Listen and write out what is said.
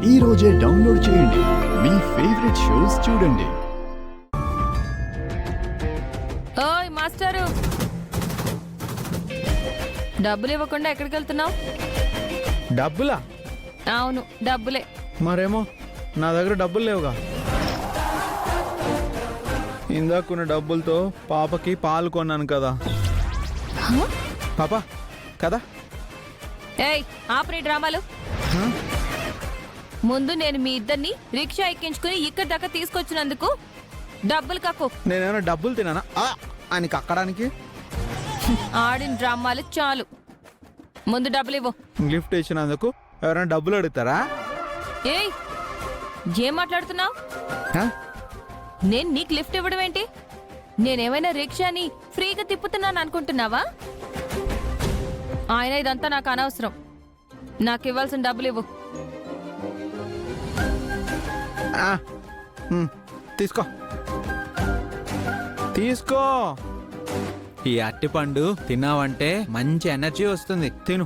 ఈ రోజే డౌన్లోడ్ చేయండి. మీ ఫేవరెట్ షోస్ చూడండి. ఓయ్ మాస్టరు, డబ్బులు ఇవ్వకుండా ఎక్కడికి వెళ్తున్నావు? డబ్బులా? అవును, డబ్బులే. మరేమో నా దగ్గర డబ్బులు లేవుగా. ఇందాకున్న డబ్బులతో పాపకి పాలు కొన్నాను కదా. పాప కదా. ఏయ్ ఆపరే డ్రామాలు. హ? ముందు నేను మీ ఇద్దరిని రిక్షా ఎక్కించుకుని ఇక్కడి దాకా తీసుకొచ్చినందుకు డబ్బులు కక్కు. నేనేమైనా డబ్బులు తినానా అని కక్కడానికి? ఆడిన డ్రామాలు చాలు, ముందు డబ్బులు ఇవ్వు. గిఫ్ట్ ఇచ్చినందుకు ఎవరైనా డబ్బులు అడుగుతారా? ఏయ్ ఏం మాట్లాడుతున్నావు? హ? నేను నీకు లిఫ్ట్ ఇవ్వడం ఏంటి? నేనేమైనా రిక్షాని ఫ్రీగా తిప్పుతున్నాను అనుకుంటున్నావా? ఆయన ఇదంతా నాకు అనవసరం. నాకు ఇవ్వాల్సిన డబ్బులు ఇవ్వు. తీసుకో తీసుకో. ఈ అరటిపండు తిన్నావంటే మంచి ఎనర్జీ వస్తుంది. తిను.